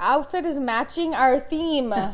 outfit is matching our theme.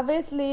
obviously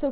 So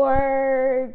or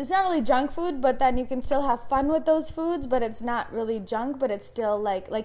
it's not really junk food, but then you can still have fun with those foods, but it's not really junk, but it's still like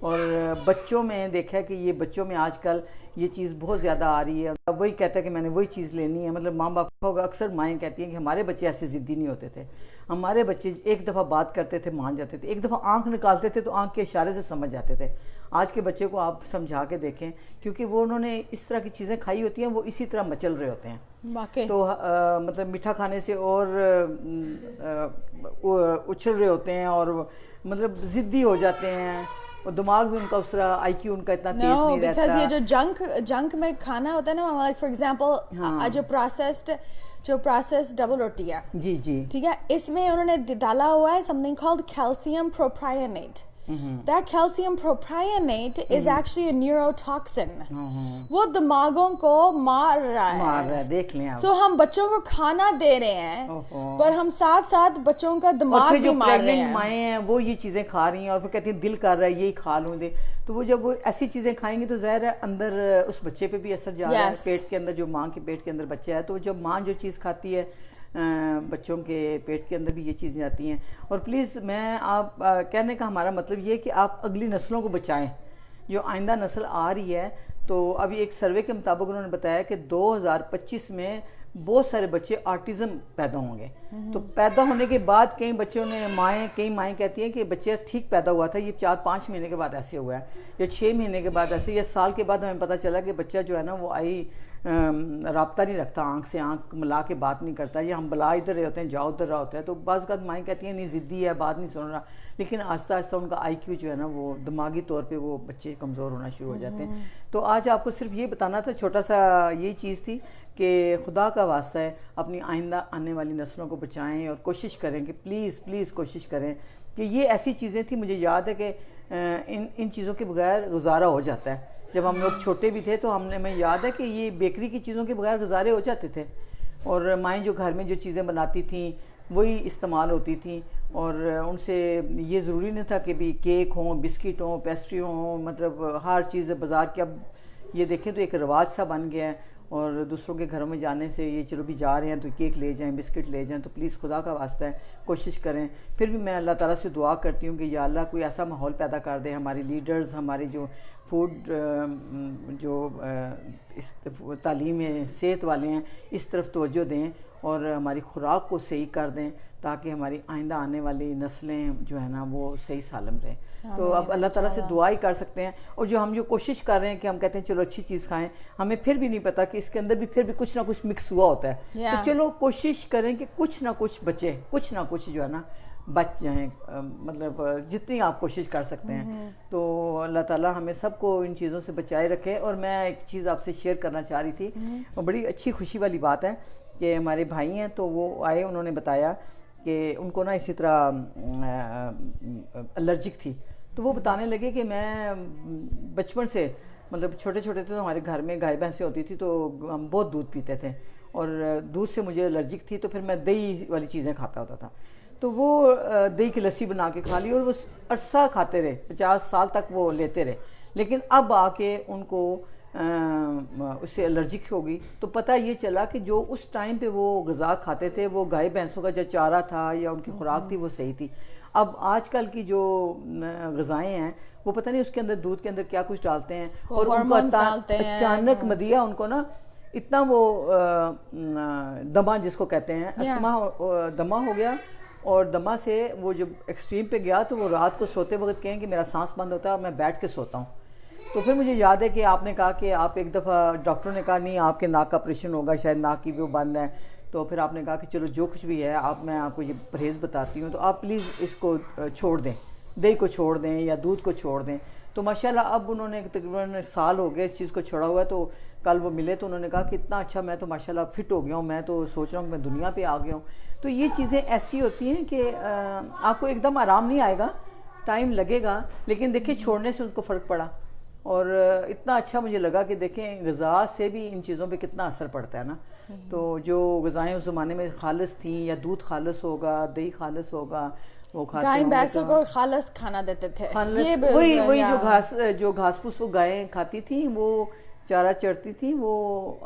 اور بچوں میں دیکھا ہے کہ یہ بچوں میں آج کل یہ چیز بہت زیادہ آ رہی ہے. وہی کہتا ہے کہ میں نے وہی چیز لینی ہے. مطلب ماں باپ ہوگا, اکثر مائیں کہتی ہیں کہ ہمارے بچے ایسے ضدی نہیں ہوتے تھے, ہمارے بچے ایک دفعہ بات کرتے تھے مان جاتے تھے, ایک دفعہ آنکھ نکالتے تھے تو آنکھ کے اشارے سے سمجھ جاتے تھے. آج کے بچے کو آپ سمجھا کے دیکھیں, کیونکہ وہ انہوں نے اس طرح کی چیزیں کھائی ہوتی ہیں, وہ اسی طرح مچل رہے ہوتے ہیں. تو مطلب میٹھا کھانے سے اور اچھل رہے ہوتے ہیں اور مطلب ضدی ہو جاتے ہیں, اور دماغ بھی ان کا اس طرح آئی کیو ان کا اتنا تیز نہیں رہتا. بیکاز یہ جو جنک میں کھانا ہوتا ہے نا, لائک فار ایگزامپل جو پروسیسڈ ڈبل روٹی ہے, جی جی ٹھیک ہے, اس میں انہوں نے ڈالا ہوا ہے something called calcium propionate. That calcium propionate is actually a neurotoxin. وہ دماغوں کو مار رہا ہے. دیکھ لیں آپ. سو ہم بچوں کو کھانا دے رہے ہیں پر ہم ساتھ ساتھ بچوں کا دماغ بھی مار رہے ہیں. مائیں ہیں وہ یہ چیزیں کھا رہی ہیں اور وہ کہتی ہیں دل کر رہا ہے یہی کھا لوں دے, تو وہ جب وہ ایسی چیزیں کھائیں گی تو ظاہر ہے اندر اس بچے پہ بھی اثر جا رہا ہے, پیٹ کے اندر جو ماں کے پیٹ کے اندر بچہ ہے, تو جب ماں جو چیز کھاتی ہے بچوں کے پیٹ کے اندر بھی یہ چیزیں آتی ہیں. اور پلیز میں آپ کہنے کا ہمارا مطلب یہ کہ آپ اگلی نسلوں کو بچائیں, جو آئندہ نسل آ رہی ہے. تو ابھی ایک سروے کے مطابق انہوں نے بتایا کہ 2025 میں بہت سارے بچے آٹزم پیدا ہوں گے. تو پیدا ہونے کے بعد کئی بچوں نے کئی مائیں کہتی ہیں کہ بچہ ٹھیک پیدا ہوا تھا, یہ 4-5 مہینے کے بعد ایسے ہوا ہے, یا 6 مہینے کے بعد ایسے, یا سال کے بعد ہمیں پتہ چلا کہ بچہ جو ہے نا وہ رابطہ نہیں رکھتا, آنکھ سے آنکھ ملا کے بات نہیں کرتا, یا ہم بلا ادھر رہے ہوتے ہیں جاؤ ادھر رہا ہوتا ہے. تو بعض اوقات مائیں کہتی ہیں نہیں ضدی ہے, بات نہیں سن رہا, لیکن آہستہ آہستہ ان کا آئی کیو جو ہے نا وہ دماغی طور پہ وہ بچے کمزور ہونا شروع ہو جاتے ہیں. تو آج آپ کو صرف یہ بتانا تھا, چھوٹا سا یہ چیز تھی کہ خدا کا واسطہ ہے اپنی آئندہ آنے والی نسلوں کو بچائیں, اور کوشش کریں کہ پلیز کوشش کریں کہ یہ ایسی چیزیں تھیں. مجھے یاد ہے کہ ان چیزوں کے بغیر گزارا ہو جاتا ہے. جب ہم لوگ چھوٹے بھی تھے تو ہمیں یاد ہے کہ یہ بیکری کی چیزوں کے بغیر گزارے ہو جاتے تھے, اور مائیں جو گھر میں جو چیزیں بناتی تھیں وہی استعمال ہوتی تھیں, اور ان سے یہ ضروری نہیں تھا کہ بھی کیک ہوں, بسکٹ ہوں, پیسٹری ہوں, مطلب ہر چیز بازار کی. اب یہ دیکھیں تو ایک رواج سا بن گیا ہے, اور دوسروں کے گھروں میں جانے سے یہ چلو بھی جا رہے ہیں تو کیک لے جائیں, بسکٹ لے جائیں. تو پلیز خدا کا واسطہ ہے کوشش کریں. پھر بھی میں اللہ تعالیٰ سے دعا کرتی ہوں کہ یا اللہ کوئی ایسا ماحول پیدا کر دے, ہماری لیڈرز, ہماری جو فوڈ جو تعلیم صحت والے ہیں اس طرف توجہ دیں, اور ہماری خوراک کو صحیح کر دیں, تاکہ ہماری آئندہ آنے والی نسلیں جو ہے نا وہ صحیح سالم رہیں. تو اب اللہ تعالیٰ سے دعا ہی کر سکتے ہیں. اور جو ہم جو کوشش کر رہے ہیں کہ ہم کہتے ہیں چلو اچھی چیز کھائیں, ہمیں پھر بھی نہیں پتہ کہ اس کے اندر بھی پھر بھی کچھ نہ کچھ مکس ہوا ہوتا ہے. تو چلو کوشش کریں کہ کچھ نہ کچھ بچے, کچھ نہ کچھ جو ہے نا بچ جائیں, مطلب جتنی آپ کوشش کر سکتے ہیں. تو اللہ تعالیٰ ہمیں سب کو ان چیزوں سے بچائے رکھے. اور میں ایک چیز آپ سے شیئر کرنا چاہ رہی تھی, اور بڑی اچھی خوشی والی بات ہے کہ ہمارے بھائی ہیں تو وہ آئے, انہوں نے بتایا کہ ان کو نا اسی طرح الرجک تھی. تو وہ بتانے لگے کہ میں بچپن سے مطلب چھوٹے چھوٹے تھے تو ہمارے گھر میں گائے بھینسیں ہوتی تھی, تو ہم بہت دودھ پیتے تھے, اور دودھ سے مجھے الرجک تھی. تو پھر میں دہی والی چیزیں کھاتا ہوتا تھا. تو وہ دہی کی لسی بنا کے کھا لی, اور وہ عرصہ کھاتے رہے, 50 سال تک وہ لیتے رہے. لیکن اب آ کے ان کو اس سے الرجک ہوگی. تو پتہ یہ چلا کہ جو اس ٹائم پہ وہ غذا کھاتے تھے, وہ گائے بھینسوں کا جو چارہ تھا یا ان کی خوراک تھی وہ صحیح تھی. اب آج کل کی جو غذائیں ہیں وہ پتہ نہیں اس کے اندر دودھ کے اندر کیا کچھ ڈالتے ہیں, اور ان کو اچانک مدیا ان کو نا اتنا وہ دمہ جس کو کہتے ہیں, دمہ ہو گیا. اور دمہ سے وہ جب ایکسٹریم پہ گیا تو وہ رات کو سوتے وقت کہیں کہ میرا سانس بند ہوتا ہے اور میں بیٹھ کے سوتا ہوں. تو پھر مجھے یاد ہے کہ آپ نے کہا کہ آپ ایک دفعہ ڈاکٹر نے کہا نہیں آپ کے ناک کا آپریشن ہوگا, شاید ناک کی بھی وہ بند ہے. تو پھر آپ نے کہا کہ چلو جو کچھ بھی ہے میں آپ کو یہ پرہیز بتاتی ہوں, تو آپ پلیز اس کو چھوڑ دیں, دہی کو چھوڑ دیں یا دودھ کو چھوڑ دیں. تو ماشاءاللہ اب انہوں نے تقریباً سال ہو گئے اس چیز کو چھوڑا ہوا ہے. تو کل وہ ملے تو انہوں نے کہا کہ اتنا اچھا میں تو ماشاءاللہ فٹ ہو گیا ہوں, میں تو سوچ رہا ہوں کہ میں دنیا پہ آ گیا ہوں. تو یہ چیزیں ایسی ہوتی ہیں کہ آپ کو ایک دم آرام نہیں آئے گا, ٹائم لگے گا, لیکن دیکھیں چھوڑنے سے ان کو فرق پڑا. اور اتنا اچھا مجھے لگا کہ دیکھیں غذا سے بھی ان چیزوں پہ کتنا اثر پڑتا ہے نا. تو جو غذائیں اس زمانے میں خالص تھیں, یا دودھ خالص ہوگا, دہی خالص ہوگا, وہ کھاتے گائے بھینسوں کو خالص کھانا دیتے تھے. وہی جو گھاس پھوس وہ گائیں کھاتی تھیں, وہ چارہ چڑھتی تھی وہ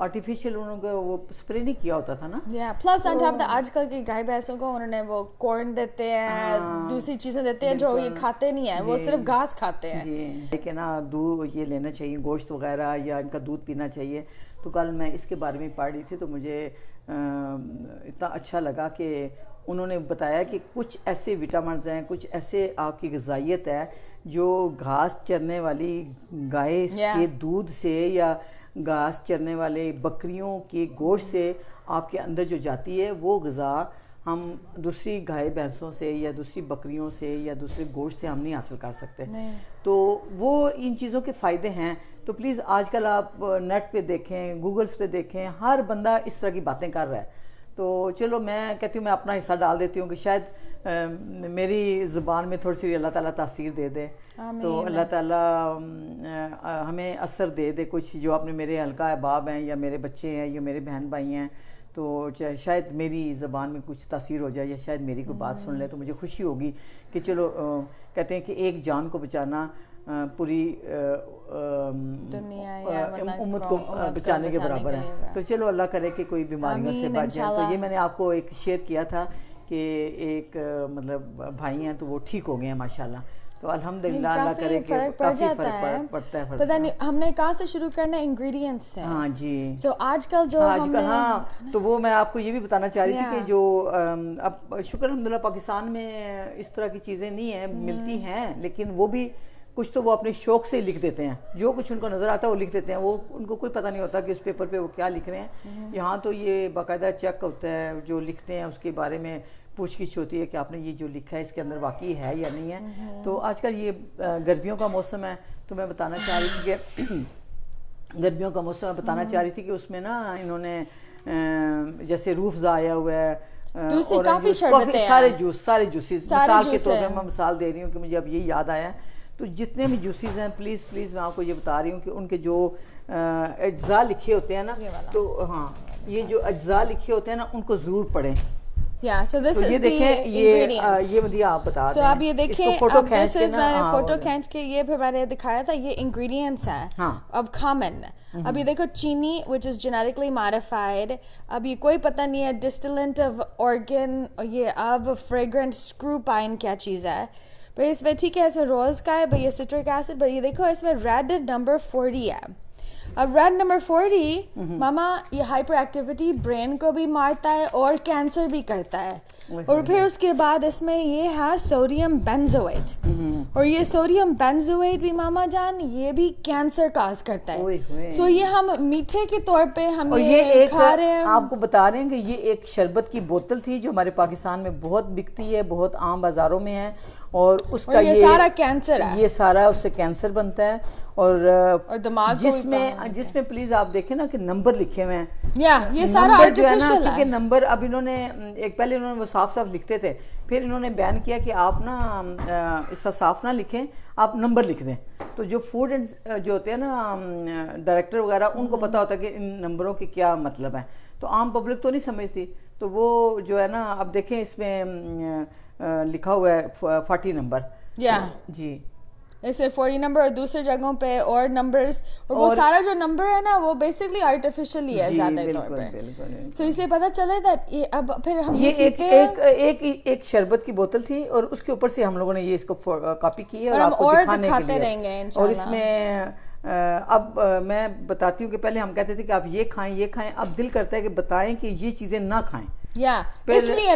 آرٹیفیشیل انہوں کو وہ اسپرے نہیں کیا ہوتا تھا نا. پلس آن ٹاپ آج کل کی گائے بھینسوں کو انہوں نے وہ کارن دیتے ہیں, دوسری چیزیں دیتے ہیں جو یہ کھاتے نہیں ہیں, وہ صرف گھاس کھاتے ہیں. جی لیکن نا دودھ یہ لینا چاہیے, گوشت وغیرہ یا ان کا دودھ پینا چاہیے. تو کل میں اس کے بارے میں پڑھ رہی تھی تو مجھے اتنا اچھا لگا کہ انہوں نے بتایا کہ کچھ ایسے وٹامنز ہیں, کچھ ایسے آپ کی غذائیت ہے جو گھاس چرنے والی گائے کے دودھ سے یا گھاس چرنے والے بکریوں کے گوشت سے آپ کے اندر جو جاتی ہے, وہ غذا ہم دوسری گائے بھینسوں سے یا دوسری بکریوں سے یا دوسرے گوشت سے ہم نہیں حاصل کر سکتے. تو وہ ان چیزوں کے فائدے ہیں. تو پلیز آج کل آپ نیٹ پہ دیکھیں, گوگلز پہ دیکھیں, ہر بندہ اس طرح کی باتیں کر رہا ہے. تو چلو میں کہتی ہوں میں اپنا حصہ ڈال دیتی ہوں کہ شاید میری زبان میں تھوڑی سی اللہ تعالیٰ تاثیر دے دے, تو اللہ تعالیٰ ہمیں اثر دے دے کچھ. جو اپنے میرے حلقہ احباب ہیں یا میرے بچے ہیں یا میرے بہن بھائی ہیں, تو شاید میری زبان میں کچھ تاثیر ہو جائے یا شاید میری کوئی بات سن لے تو مجھے خوشی ہوگی کہ چلو کہتے ہیں کہ ایک جان کو بچانا پوری امت کو بچانے کے برابر ہے. تو چلو اللہ کرے کہ کوئی بیماریوں سے بچ جائے. تو یہ میں نے آپ کو ایک شیئر کیا تھا کہ ایک مطلب بھائی ہیں تو وہ ٹھیک ہو گئے ہیں ماشاءاللہ. تو الحمدللہ اللہ کرے کہ کافی فرق پڑتا ہے. پتہ نہیں ہم نے کہاں سے شروع کرنا ہے, انگریڈینٹس سے. ہاں جی. سو آج کل جو ہاں تو وہ میں آپ کو یہ بھی بتانا چاہ رہی تھی کہ جو اب شکر الحمدللہ پاکستان میں اس طرح کی چیزیں نہیں ہیں, ملتی ہیں, لیکن وہ بھی کچھ تو وہ اپنے شوق سے لکھ دیتے ہیں, جو کچھ ان کو نظر آتا ہے وہ لکھ دیتے ہیں. وہ ان کو کوئی پتہ نہیں ہوتا کہ اس پیپر پہ وہ کیا لکھ رہے ہیں. یہاں تو یہ باقاعدہ چیک ہوتا ہے, جو لکھتے ہیں اس کے بارے میں پوچھ گچھ ہوتی ہے کہ آپ نے یہ جو لکھا ہے اس کے اندر واقعی ہے یا نہیں ہے. تو آج کل یہ گرمیوں کا موسم ہے, تو میں بتانا چاہ رہی تھی کہ گرمیوں کا موسم میں بتانا چاہ رہی تھی کہ اس میں نا انہوں نے جیسے روح افزا آیا ہوا ہے, کافی سارے جوسز مثال کے طور پہ میں مثال دے رہی ہوں کہ مجھے اب یہ یاد آیا. تو جتنے بھی جوسیز ہیں پلیز میں آپ کو یہ بتا رہی ہوں کہ ان کے جو اجزاء لکھے ہوتے ہیں نا, تو ہاں یہ جو اجزاء لکھے ہوتے ہیں نا ان کو ضرور پڑھیں. So this is the ingredients. یہ مجھے آپ بتا دیں. So آپ یہ دیکھیں, فوٹو کھینچ کے یہ پھر میں نے دکھایا تھا, یہ ingredients ہیں of common. اب یہ دیکھو چینی which is genetically modified. اب یہ کوئی پتہ نہیں ہے distillant of organ, یہ اب fragrant screw pine کیا چیز ہے. بھئی اس میں ٹھیک ہے, اس میں روز کا ہے, بھئی یہ سٹرک ایسڈ, بھئی یہ دیکھو اس میں ریڈ نمبر 40 ہے. اب ریڈ نمبر 40 ماما یہ ہائپر ایکٹیویٹی برین کو بھی مارتا ہے اور کینسر بھی کرتا ہے. اور پھر اس کے بعد اس میں یہ ہے سوڈیم بینزویٹ, اور یہ سوڈیم بینزویٹ بھی ماما جان یہ بھی کینسر کاز کرتا ہے. سو یہ ہم میٹھے کے طور پہ ہم یہ کھا رہے ہیں. آپ کو بتا رہے ہیں کہ یہ ایک شربت کی بوتل تھی جو ہمارے پاکستان میں بہت بکتی ہے, بہت عام بازاروں میں ہے, اور اس کا یہ سارا کینسر ہے, یہ سارا اس سے کینسر بنتا ہے. اور دماغ جس میں پلیز آپ دیکھیں نا کہ نمبر لکھے ہوئے ہیں, یہ سارا آرٹیفیشل ہے. کہ نمبر اب انہوں نے ایک پہلے انہوں نے وہ صاف لکھتے تھے, پھر انہوں نے بیان کیا کہ آپ نا اس کا صاف نہ لکھیں, آپ نمبر لکھ دیں. تو جو فوڈ جو ہوتے ہیں نا ڈائریکٹر وغیرہ, ان کو پتہ ہوتا ہے کہ ان نمبروں کے کیا مطلب ہیں. تو عام پبلک تو نہیں سمجھتی. تو وہ جو ہے نا اب دیکھیں اس میں لکھا ہوا ہے 40 نمبر. جی ایسے 40 نمبر, اور دوسرے جگہوں پہ اور نمبرز, اور وہ سارا جو نمبر ہے نا وہ بیسکلی آرٹیفیشل ہی ہے زیادہ طور پہ. سو اس لیے پتہ چلا تھا اب پھر ہم یہ ایک شربت کی بوتل تھی, اور اس کے اوپر سے ہم لوگوں نے یہ اس کو کاپی کی ہے اور ہم اور دکھاتے رہیں گے انشاءاللہ. اور اس میں اب میں بتاتی ہوں کہ پہلے ہم کہتے تھے کہ آپ یہ کھائیں, اب دل کرتا ہے کہ بتائیں کہ یہ چیزیں نہ کھائیں. اس لیے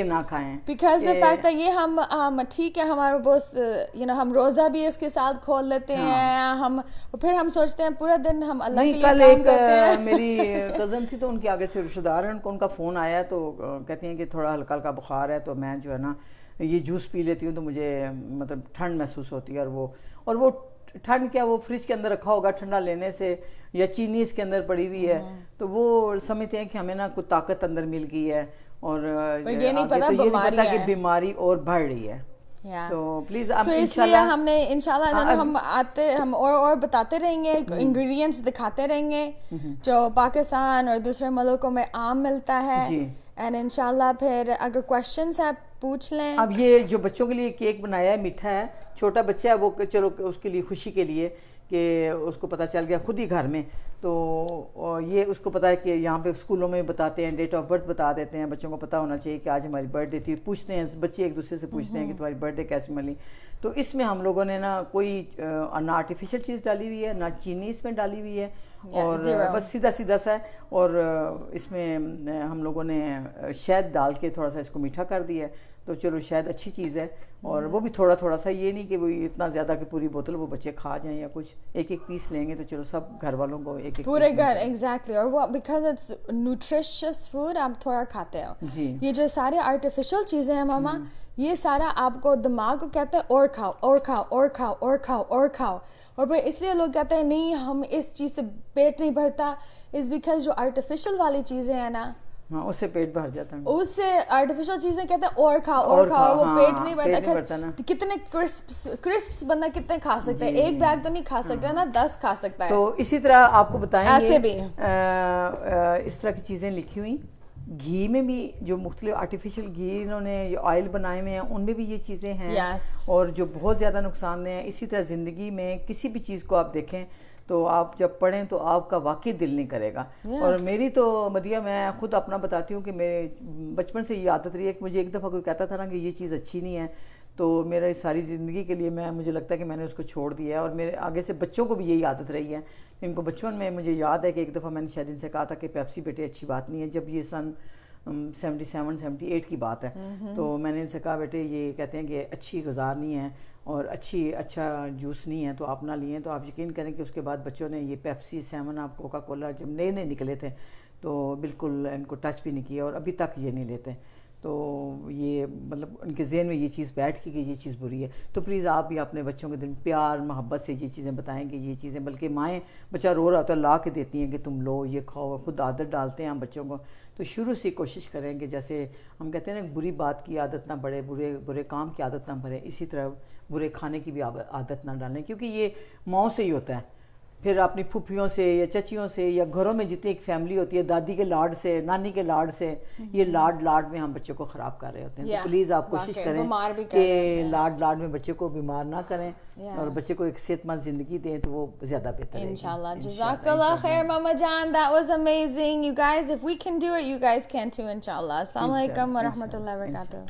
نہ کھائیں بیکاز the fact that یہ ہم ٹھیک ہے ہمارے بہت ہم روزہ بھی اس کے ساتھ کھول لیتے ہیں, ہم پھر ہم سوچتے ہیں پورا دن ہم اللہ کے لیے کام کرتے ہیں. میری کزن تھی تو ان کے آگے سے رشتہ دار ہیں, ان کا فون آیا تو کہتی ہیں کہ تھوڑا ہلکا ہلکا بخار ہے, تو میں جو ہے نا یہ جوس پی لیتی ہوں تو مجھے مطلب ٹھنڈ محسوس ہوتی ہے. اور وہ ٹھنڈ کیا, وہ فریج کے اندر رکھا ہوگا ٹھنڈا لینے سے, یا چینی اس کے اندر پڑی ہوئی ہے, تو وہ سمجھتے ہیں کہ ہمیں نا کوئی طاقت اندر مل گئی ہے, اور یہ نہیں پتا کہ بیماری اور بڑھ رہی ہے. تو پلیز اس لیے ہم نے انشاءاللہ ہم اور بتاتے رہیں گے, انگریڈینٹس دکھاتے رہیں گے جو پاکستان اور دوسرے ملکوں میں عام ملتا ہے. اینڈ انشاءاللہ پھر اگر کوشچنس ہیں پوچھ لیں. اب یہ جو بچوں کے لیے کیک بنایا ہے میٹھا ہے, چھوٹا بچہ ہے وہ, چلو اس کے لیے خوشی کے لیے کہ اس کو پتہ چل گیا خود ہی گھر میں، تو یہ اس کو پتہ ہے کہ یہاں پہ اسکولوں میں بتاتے ہیں، ڈیٹ آف برتھ بتا دیتے ہیں، بچوں کو پتہ ہونا چاہیے کہ آج ہماری برتھ ڈے تھی، پوچھتے ہیں بچے ایک دوسرے سے پوچھتے ہیں کہ تمہاری برتھ ڈے کیسے ملی. تو اس میں ہم لوگوں نے نا کوئی نہ آرٹیفیشیل چیز ڈالی ہوئی ہے، نہ چینی اس میں ڈالی ہوئی ہے، اور بس سیدھا سیدھا سا ہے. اور اس میں ہم لوگوں نے شہد ڈال کے تھوڑا سا اس کو میٹھا کر دیا ہے. تو چلو شاید اچھی چیز ہے، اور وہ بھی تھوڑا تھوڑا سا، یہ نہیں کہ وہ اتنا زیادہ کہ پوری بوتل وہ بچے کھا جائیں یا کچھ. ایک ایک پیس لیں گے تو چلو سب گھر والوں کو ایک ایک پورے گھر. ایگزیکٹلی. اور وہ بیکاز اٹس نیوٹریشیس فوڈ آپ تھوڑا کھاتے ہو. یہ جو سارے آرٹیفیشل چیزیں ہیں ماما، یہ سارا آپ کو دماغ کو کہتا ہے اور کھاؤ اور کھاؤ اور کھاؤ اور کھاؤ اور کھاؤ. اور پھر اس لیے لوگ کہتے ہیں نہیں ہم اس چیز سے پیٹ نہیں بھرتا، از بیکاز جو آرٹیفیشل والی چیزیں ہیں نا، ہاں اس سے پیٹ بھر جاتا ہے. اس سے آرٹیفیشل چیزیں کہتے ہیں اور کھاؤ اور کھاؤ، وہ پیٹ نہیں بھرتا. کتنے کرسپس بندہ کتنے کھا سکتا ہے؟ ایک بیگ تو نہیں کھا سکتا نا، 10 کھا سکتا ہے. تو اسی طرح آپ کو بتائیں ایسے بھی اس طرح کی چیزیں لکھی ہوئی. گھی میں بھی جو مختلف آرٹیفیشل گھی انہوں نے آئل بنائے ہوئے ہیں، ان میں بھی یہ چیزیں ہیں اور جو بہت زیادہ نقصان دہ ہیں. اسی طرح زندگی میں کسی بھی چیز کو آپ دیکھیں تو آپ جب پڑھیں تو آپ کا واقعی دل نہیں کرے گا. اور میری تو مدیہ، میں خود اپنا بتاتی ہوں کہ میرے بچپن سے یہ عادت رہی ہے کہ مجھے ایک دفعہ کوئی کہتا تھا نا کہ یہ چیز اچھی نہیں ہے، تو میرے ساری زندگی کے لیے مجھے لگتا ہے کہ میں نے اس کو چھوڑ دیا ہے. اور میرے آگے سے بچوں کو بھی یہی عادت رہی ہے. ان کو بچپن میں مجھے یاد ہے کہ ایک دفعہ میں نے شاید ان سے کہا تھا کہ پیپسی بیٹے اچھی بات نہیں ہے، جب یہ سن 77-78 کی بات ہے. تو میں نے ان سے کہا بیٹے یہ کہتے ہیں کہ اچھی غذا نہیں ہے اور اچھا جوس نہیں ہے تو آپ نہ لیے. تو آپ یقین کریں کہ اس کے بعد بچوں نے یہ پیپسی، 7 اپ، کوکا کولا جب نئے نکلے تھے تو بالکل ان کو ٹچ بھی نہیں کیا اور ابھی تک یہ نہیں لیتے. تو یہ مطلب ان کے ذہن میں یہ چیز بیٹھ کی کہ یہ چیز بری ہے. تو پلیز آپ بھی اپنے بچوں کے دل پیار محبت سے یہ چیزیں بتائیں کہ یہ چیزیں، بلکہ مائیں بچہ رو رہا ہوتا ہے لا کے دیتی ہیں کہ تم لو یہ کھاؤ، خود عادت ڈالتے ہیں ہم بچوں کو. تو شروع سے کوشش کریں کہ جیسے ہم کہتے ہیں نا بری بات کی عادت نہ بڑھے، برے کام کی عادت نہ بڑھے، اسی طرح برے کھانے کی بھی عادت نہ ڈالیں، کیونکہ یہ ماؤں سے ہی ہوتا ہے. پھر اپنی پھوپھیوں سے یا چچیوں سے یا گھروں میں جتنی ایک فیملی ہوتی ہے، دادی کے لاڈ سے، نانی کے لاڈ سے، یہ لاڈ میں ہم بچوں کو خراب کر رہے ہوتے ہیں. تو پلیز آپ کوشش کریں کہ لاڈ میں بچے کو بیمار نہ کریں اور بچے کو ایک صحت مند زندگی دیں تو وہ زیادہ بہتر ہے انشاءاللہ. جزاک اللہ خیر ماما جان, that was amazing. You guys, if we can do it, you guys can too, inshallah. Assalamu alaikum wa rahmatullahi wa barakatuh.